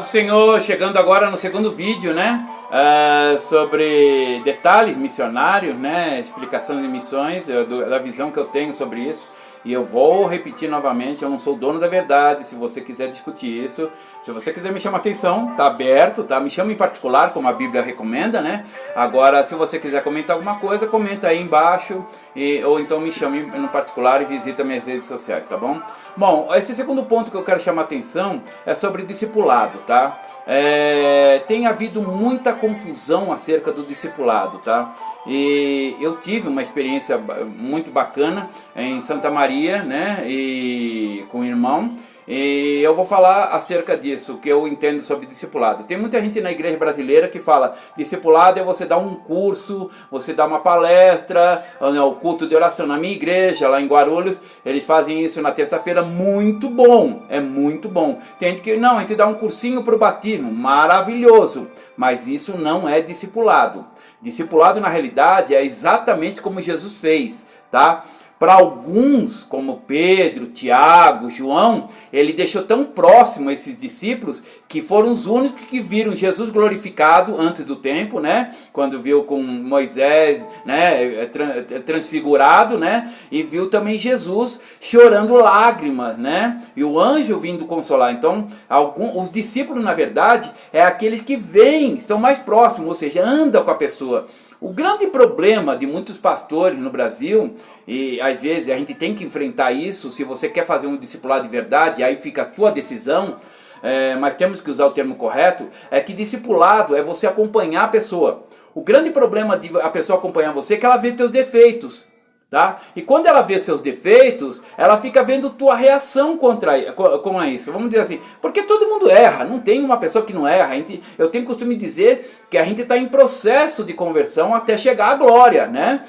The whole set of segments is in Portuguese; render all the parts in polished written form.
Senhor, chegando agora no segundo vídeo, né, sobre detalhes missionários, né, explicação de missões, da visão que eu tenho sobre isso. E eu vou repetir novamente, eu não sou dono da verdade. Se você quiser discutir isso, se você quiser me chamar atenção, tá aberto, tá? Me chama em particular, como a Bíblia recomenda, né? Agora, se você quiser comentar alguma coisa, comenta aí embaixo, ou então me chame no particular e visita minhas redes sociais, tá bom? Bom, esse segundo ponto que eu quero chamar atenção é sobre discipulado, tá? Tem havido muita confusão acerca do discipulado, tá? E eu tive uma experiência muito bacana em Santa Maria, né, e com o irmão. E eu vou falar acerca disso, que eu entendo sobre discipulado. Tem muita gente na igreja brasileira que fala: discipulado é você dar um curso, você dar uma palestra, o culto de oração. Na minha igreja, lá em Guarulhos, eles fazem isso na terça-feira, muito bom, é muito bom. Tem gente que, não, a gente dá um cursinho para o batismo, maravilhoso, mas isso não é discipulado. Discipulado, na realidade, é exatamente como Jesus fez, tá? Para alguns, como Pedro, Tiago, João, ele deixou tão próximo esses discípulos que foram os únicos que viram Jesus glorificado antes do tempo, né? Quando viu com Moisés, né, transfigurado, né? E viu também Jesus chorando lágrimas, né? E o anjo vindo consolar. Então, os discípulos, na verdade, é aqueles que vêm, estão mais próximos, ou seja, andam com a pessoa. O grande problema de muitos pastores no Brasil, e às vezes a gente tem que enfrentar isso, se você quer fazer um discipulado de verdade, aí fica a tua decisão, mas temos que usar o termo correto, é que discipulado é você acompanhar a pessoa. O grande problema de a pessoa acompanhar você é que ela vê teus defeitos. Tá? E quando ela vê seus defeitos, ela fica vendo tua reação com isso. Vamos dizer assim, porque todo mundo erra, não tem uma pessoa que não erra. Eu tenho costume de dizer que a gente está em processo de conversão até chegar à glória, né?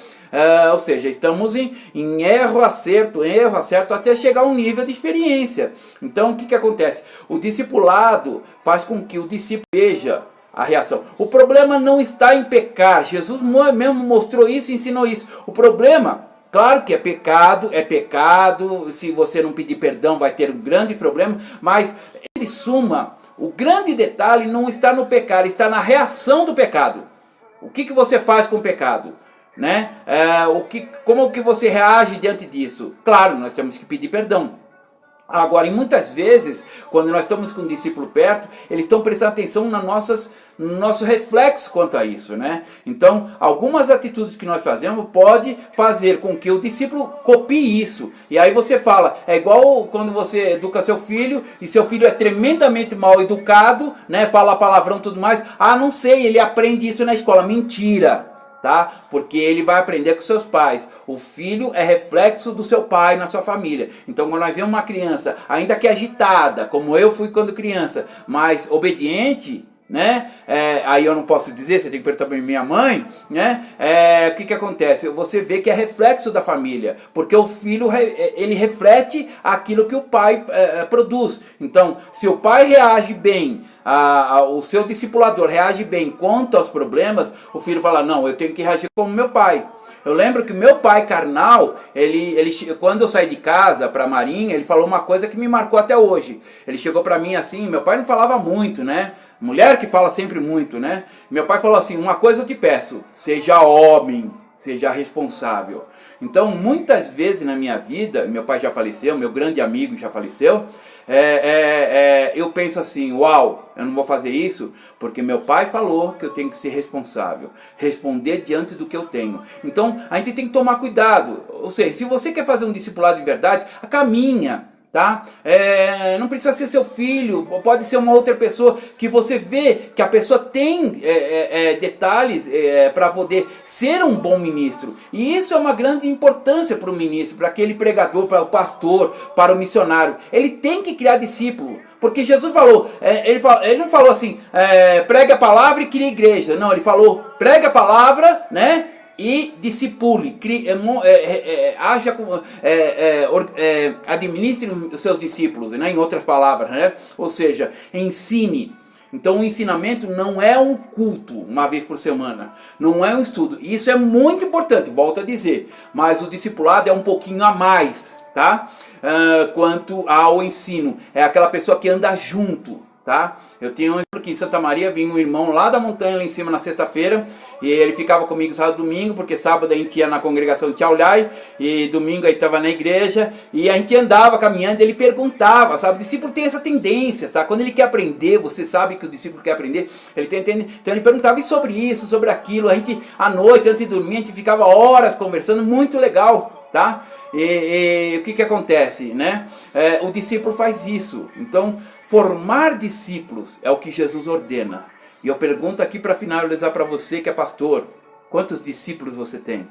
Ou seja, estamos em erro, acerto, até chegar a um nível de experiência. Então, o que acontece? O discipulado faz com que o discípulo veja a reação. O problema não está em pecar. Jesus mesmo mostrou isso e ensinou isso. O problema, claro que é pecado, se você não pedir perdão vai ter um grande problema, mas em suma, o grande detalhe não está no pecado, está na reação do pecado. O que você faz com o pecado? Né? Como que você reage diante disso? Claro, nós temos que pedir perdão. Agora, muitas vezes, quando nós estamos com um discípulo perto, eles estão prestando atenção no nosso reflexo quanto a isso, né? Então, algumas atitudes que nós fazemos pode fazer com que o discípulo copie isso. E aí você fala, é igual quando você educa seu filho, e seu filho é tremendamente mal educado, né? Fala palavrão e tudo mais. Ah, não sei, ele aprende isso na escola. Mentira! Tá? Porque ele vai aprender com seus pais. O filho é reflexo do seu pai na sua família. Então, quando nós vemos uma criança, ainda que agitada, como eu fui quando criança, mas obediente, né? Aí eu não posso dizer, você tem que perguntar para minha mãe, né? O que acontece? Você vê que é reflexo da família, porque o filho ele reflete aquilo que o pai produz. Então, se o pai reage bem, o seu discipulador reage bem quanto aos problemas, o filho fala, não, eu tenho que reagir como meu pai. Eu lembro que meu pai carnal, quando eu saí de casa para a Marinha, ele falou uma coisa que me marcou até hoje. Ele chegou para mim assim, meu pai não falava muito, né? Mulher que fala sempre muito, né? Meu pai falou assim, uma coisa eu te peço, seja homem, seja responsável. Então, muitas vezes na minha vida, meu pai já faleceu, meu grande amigo já faleceu, eu penso assim, uau, eu não vou fazer isso, porque meu pai falou que eu tenho que ser responsável, responder diante do que eu tenho. Então, a gente tem que tomar cuidado, ou seja, se você quer fazer um discipulado de verdade, caminha. Tá? Não precisa ser seu filho, pode ser uma outra pessoa que você vê que a pessoa tem detalhes para poder ser um bom ministro. E isso é uma grande importância para o ministro, para aquele pregador, para o pastor, para o missionário. Ele tem que criar discípulo. Porque Jesus falou, ele não falou assim, pregue a palavra e crie igreja. Não, ele falou, pregue a palavra, né? E discipule, administre os seus discípulos, né? Em outras palavras, né? Ou seja, ensine. Então o ensinamento não é um culto uma vez por semana, não é um estudo. Isso é muito importante, volto a dizer, mas o discipulado é um pouquinho a mais, tá? Quanto ao ensino, é aquela pessoa que anda junto. tá? Eu tinha um exemplo que em Santa Maria vinha um irmão lá da montanha, lá em cima, na sexta-feira, e ele ficava comigo sábado e domingo, porque sábado a gente ia na congregação de Tchaulhai, e domingo a gente estava na igreja, e a gente andava caminhando, e ele perguntava, sabe? O discípulo tem essa tendência, tá? Quando ele quer aprender, você sabe que o discípulo quer aprender, ele tem, então ele perguntava, e sobre isso, sobre aquilo, a gente, à noite, antes de dormir, a gente ficava horas conversando, muito legal, tá? E o que acontece, né? O discípulo faz isso, então formar discípulos é o que Jesus ordena. E eu pergunto aqui para finalizar para você que é pastor, quantos discípulos você tem?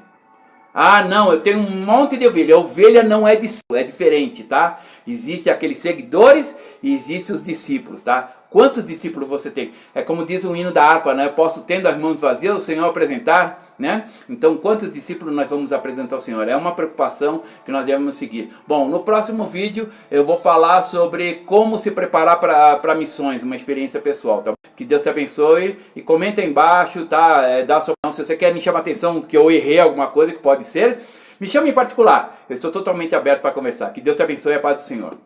Ah, não, eu tenho um monte de ovelha. A ovelha não é discípulo, é diferente, tá? Existem aqueles seguidores e existem os discípulos, tá? Quantos discípulos você tem? É como diz o hino da harpa, né? Eu posso, tendo as mãos vazias, o Senhor apresentar, né? Então, quantos discípulos nós vamos apresentar ao Senhor? É uma preocupação que nós devemos seguir. Bom, no próximo vídeo eu vou falar sobre como se preparar para missões, uma experiência pessoal, tá? Que Deus te abençoe e comenta aí embaixo, tá? Dá a sua opinião. Se você quer me chamar a atenção que eu errei alguma coisa, que pode ser, me chame em particular. Eu estou totalmente aberto para conversar. Que Deus te abençoe e a paz do Senhor.